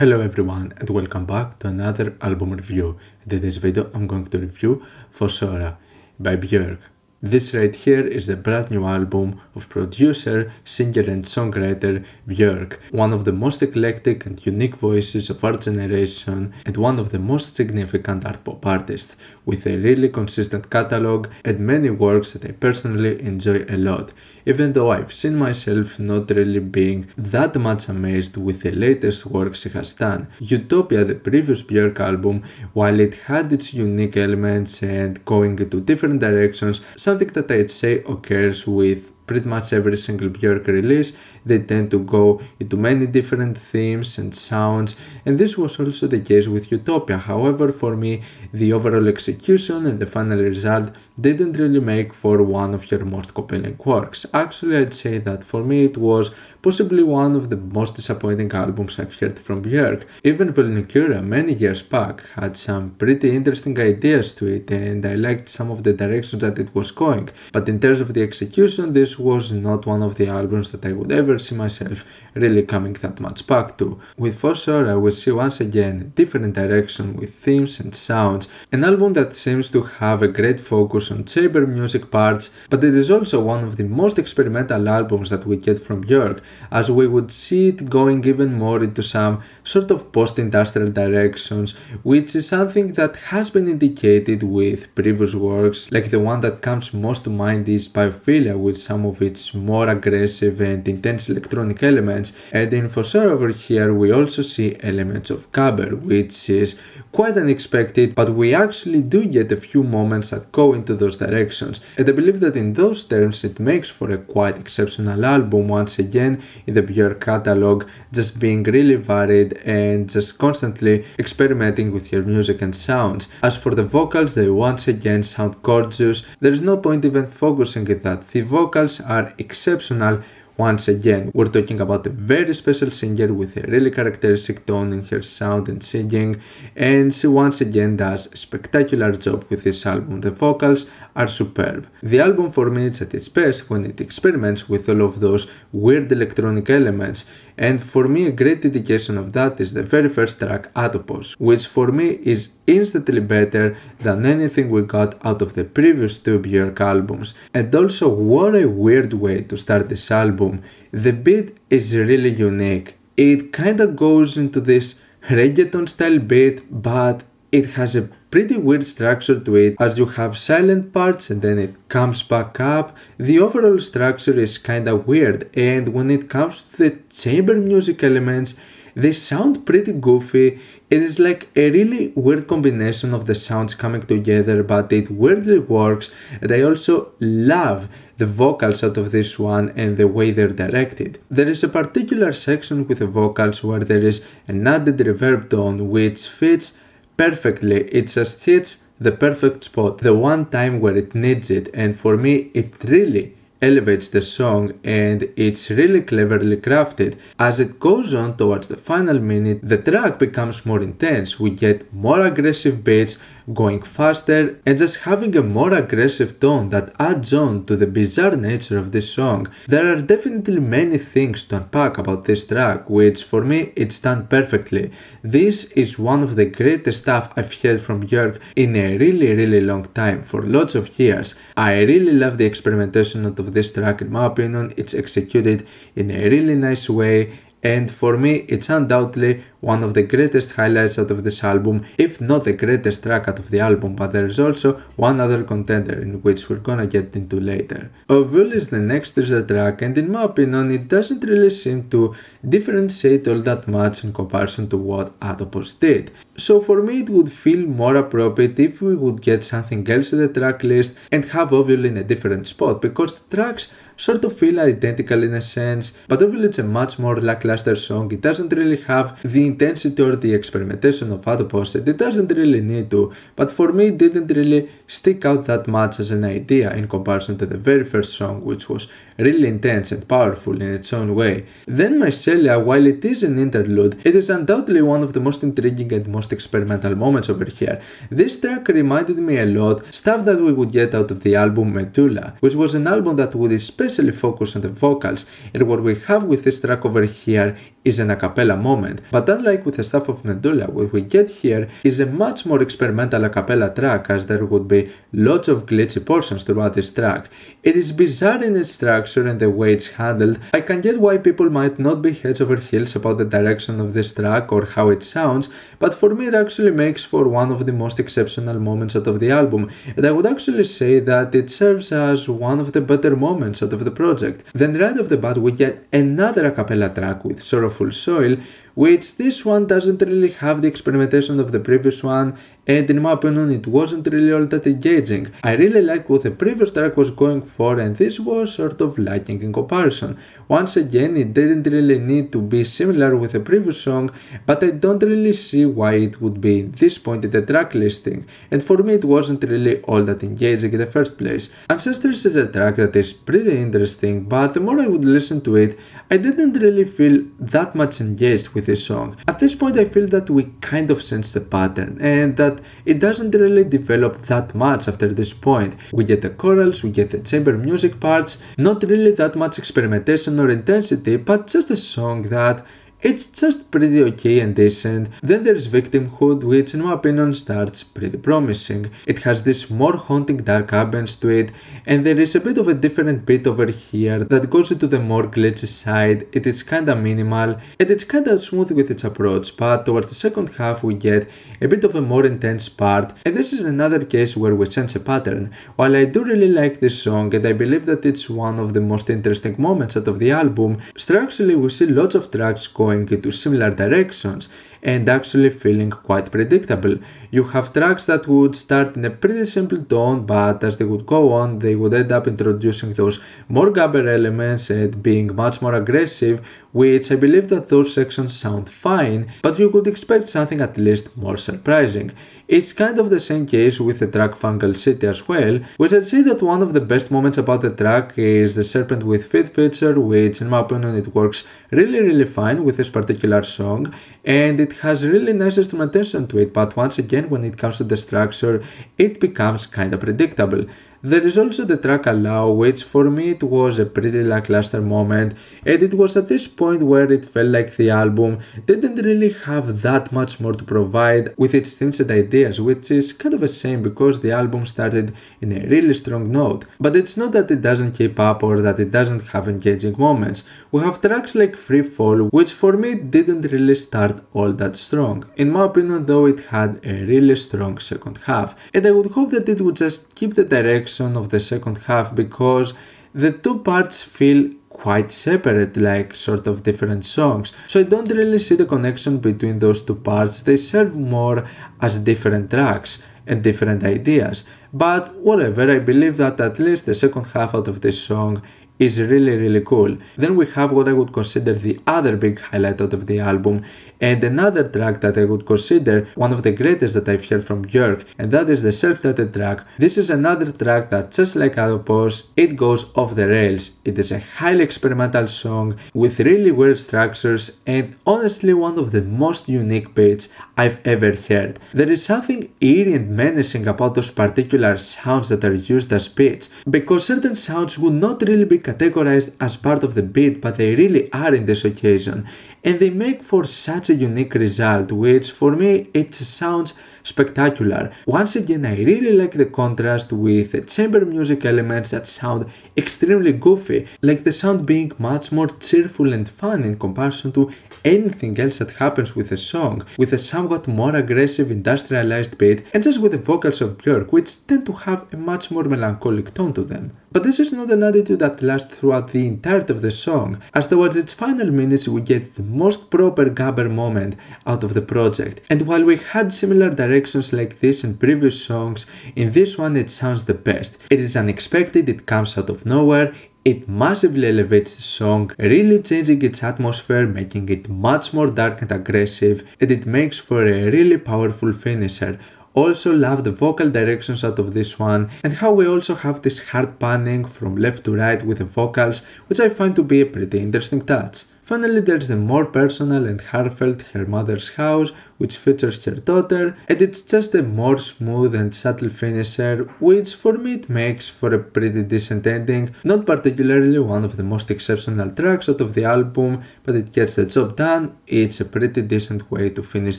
Hello everyone and welcome back to another album review. In today's video I'm going to review Fossora by Björk. This right here is the brand new album of producer, singer and songwriter Björk, one of the most eclectic and unique voices of our generation and one of the most significant art pop artists, with a really consistent catalogue and many works that I personally enjoy a lot, even though I've seen myself not really being that much amazed with the latest works she has done. Utopia, the previous Björk album, while it had its unique elements and going into different directions, something that I'd say occurs with pretty much every single Björk release. They tend to go into many different themes and sounds, and this was also the case with Utopia. However, for me, the overall execution and the final result didn't really make for one of her most compelling works. Actually, I'd say that for me it was possibly one of the most disappointing albums I've heard from Björk. Even Vulnicura many years back had some pretty interesting ideas to it, and I liked some of the directions that it was going, but in terms of the execution, this was not one of the albums that I would ever see myself really coming that much back to. With Fossora, we see once again a different direction with themes and sounds, an album that seems to have a great focus on chamber music parts, but it is also one of the most experimental albums that we get from Björk, as we would see it going even more into some sort of post-industrial directions, which is something that has been indicated with previous works, like the one that comes most to mind is Mycelia, with some of its more aggressive and intense electronic elements, and in Fossora over here we also see elements of gabber, which is quite unexpected, but we actually do get a few moments that go into those directions, and I believe that in those terms it makes for a quite exceptional album once again in the Björk catalog, just being really varied and just constantly experimenting with her music and sounds. As for the vocals, they once again sound gorgeous. There is no point even focusing on that. The vocals are exceptional. Once again, we're talking about a very special singer with a really characteristic tone in her sound and singing, and she once again does a spectacular job with this album. The vocals are superb. The album for me is at its best when it experiments with all of those weird electronic elements, and for me a great indication of that is the very first track, Atopos, which for me is instantly better than anything we got out of the previous two Björk albums. And also, what a weird way to start this album. The beat is really unique. It kinda goes into this reggaeton style beat, but it has a pretty weird structure to it, as you have silent parts and then it comes back up. The overall structure is kinda weird, and when it comes to the chamber music elements, they sound pretty goofy. It is like a really weird combination of the sounds coming together, but it weirdly works, and I also love the vocals out of this one and the way they're directed. There is a particular section with the vocals where there is an added reverb tone which fits perfectly. It just hits the perfect spot, the one time where it needs it, and for me it really elevates the song, and it's really cleverly crafted. As it goes on towards the final minute, the track becomes more intense. We get more aggressive beats going faster and just having a more aggressive tone that adds on to the bizarre nature of this song. There are definitely many things to unpack about this track, which for me it's done perfectly. This is one of the greatest stuff I've heard from Björk in a really long time, for lots of years. I really love the experimentation out of this track. In my opinion, it's executed in a really nice way, and for me it's undoubtedly one of the greatest highlights out of this album, if not the greatest track out of the album. But there is also one other contender in which we're gonna get into later. Ovul is the next teaser track, and in my opinion it doesn't really seem to differentiate all that much in comparison to what Atopos did. So for me it would feel more appropriate if we would get something else in the track list and have Ovul in a different spot, because the tracks sort of feel identical in a sense, but Ovul is a much more lackluster song. It doesn't really have the intensity or the experimentation of Atopos, and it doesn't really need to, but for me it didn't really stick out that much as an idea in comparison to the very first song, which was really intense and powerful in its own way. Then Mycelia, while it is an interlude, it is undoubtedly one of the most intriguing and most experimental moments over here. This track reminded me a lot stuff that we would get out of the album Medulla, which was an album that would especially focus on the vocals, and what we have with this track over here is an a cappella moment. But unlike with the stuff of Medulla, what we get here is a much more experimental a cappella track, as there would be lots of glitchy portions throughout this track. It is bizarre in its structure and the way it's handled. I can get why people might not be heads over heels about the direction of this track or how it sounds, but for me it actually makes for one of the most exceptional moments out of the album, and I would actually say that it serves as one of the better moments out of the project. Then right off the bat we get another a cappella track with Sorrowful Soil, which this one doesn't really have the experimentation of the previous one, and in my opinion it wasn't really all that engaging. I really liked what the previous track was going for, and this was sort of lacking in comparison. Once again, it didn't really need to be similar with the previous song, but I don't really see why it would be this point in the track listing, and for me it wasn't really all that engaging in the first place. Ancestors is a track that is pretty interesting, but the more I would listen to it, I didn't really feel that much engaged with this song. At this point I feel that we kind of sense the pattern, and that it doesn't really develop that much after this point. We get the chorals, we get the chamber music parts, not really that much experimentation or intensity, but just a song that it's just pretty okay and decent. Then there's Victimhood, which in my opinion starts pretty promising. It has this more haunting dark ambience to it, and there is a bit of a different beat over here that goes into the more glitchy side. It is kinda minimal, and it's kinda smooth with its approach, but towards the second half we get a bit of a more intense part, and this is another case where we sense a pattern. While I do really like this song, and I believe that it's one of the most interesting moments out of the album, structurally we see lots of tracks going into similar directions and actually feeling quite predictable. You have tracks that would start in a pretty simple tone, but as they would go on, they would end up introducing those more gabber elements and being much more aggressive, which I believe that those sections sound fine, but you could expect something at least more surprising. It's kind of the same case with the track Fungal City as well, which I'd say that one of the best moments about the track is the Serpent with Feet feature, which in my opinion it works really fine with this particular song, and it has really nice instrumentation to it, but once again when it comes to the structure it becomes kinda predictable. There is also the track Allow, which for me it was a pretty lackluster moment, and it was at this point where it felt like the album didn't really have that much more to provide with its themes and ideas, which is kind of a shame because the album started in a really strong note. But it's not that it doesn't keep up or that it doesn't have engaging moments. We have tracks like Free Fall, which for me didn't really start all that strong. In my opinion though, it had a really strong second half, and I would hope that it would just keep the direction of the second half, because the two parts feel quite separate, like sort of different songs, so I don't really see the connection between those two parts. They serve more as different tracks and different ideas, but whatever, I believe that at least the second half out of this song is really cool. Then we have what I would consider the other big highlight out of the album, and another track that I would consider one of the greatest that I've heard from Björk, and that is the self-titled track. This is another track that, just like Atopos, it goes off the rails. It is a highly experimental song with really weird structures and honestly one of the most unique beats I've ever heard. There is something eerie and menacing about those particular sounds that are used as beats, because certain sounds would not really be categorized as part of the beat, but they really are in this occasion, and they make for such a unique result, which for me it sounds spectacular. Once again, I really like the contrast with the chamber music elements that sound extremely goofy, like the sound being much more cheerful and fun in comparison to anything else that happens with the song, with a somewhat more aggressive industrialized beat, and just with the vocals of Björk, which tend to have a much more melancholic tone to them. But this is not an attitude that lasts throughout the entirety of the song, as towards its final minutes we get the most proper gabber moment out of the project, and while we had similar directions like this in previous songs, in this one it sounds the best. It is unexpected, it comes out of nowhere, it massively elevates the song, really changing its atmosphere, making it much more dark and aggressive, and it makes for a really powerful finisher. also love the vocal directions out of this one and how we also have this hard panning from left to right with the vocals, which I find to be a pretty interesting touch. Finally, there's the more personal and heartfelt Her Mother's House, which features her daughter, and it's just a more smooth and subtle finisher, which for me it makes for a pretty decent ending, not particularly one of the most exceptional tracks out of the album, but it gets the job done. It's a pretty decent way to finish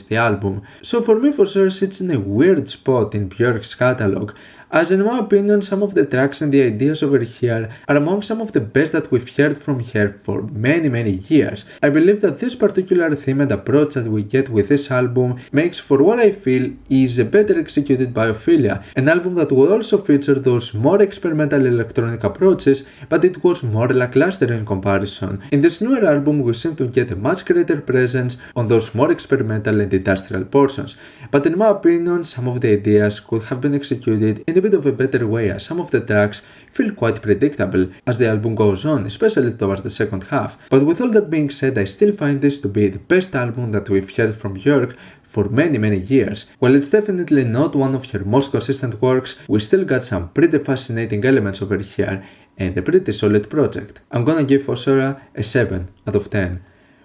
the album. So for me, Fossora sits in a weird spot in Björk's catalog, as in my opinion some of the tracks and the ideas over here are among some of the best that we've heard from her for many years. I believe that this particular theme and approach that we get with this album makes for what I feel is a better executed biophilia, an album that would also feature those more experimental electronic approaches, but it was more lackluster in comparison. In this newer album we seem to get a much greater presence on those more experimental and industrial portions, but in my opinion some of the ideas could have been executed in a bit of a better way, as some of the tracks feel quite predictable as the album goes on, especially towards the second half. But with all that being said, I still find this to be the best album that we've heard from Björk for many years. While it's definitely not one of her most consistent works, we still got some pretty fascinating elements over here and a pretty solid project. I'm gonna give Fossora a 7 out of 10.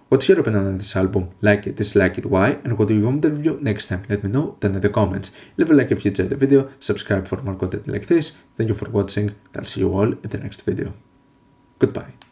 What's your opinion on this album? Like it, dislike it, why? And what do you want to review next time? Let me know down in the comments. Leave a like if you enjoyed the video, subscribe for more content like this. Thank you for watching, and I'll see you all in the next video. Goodbye.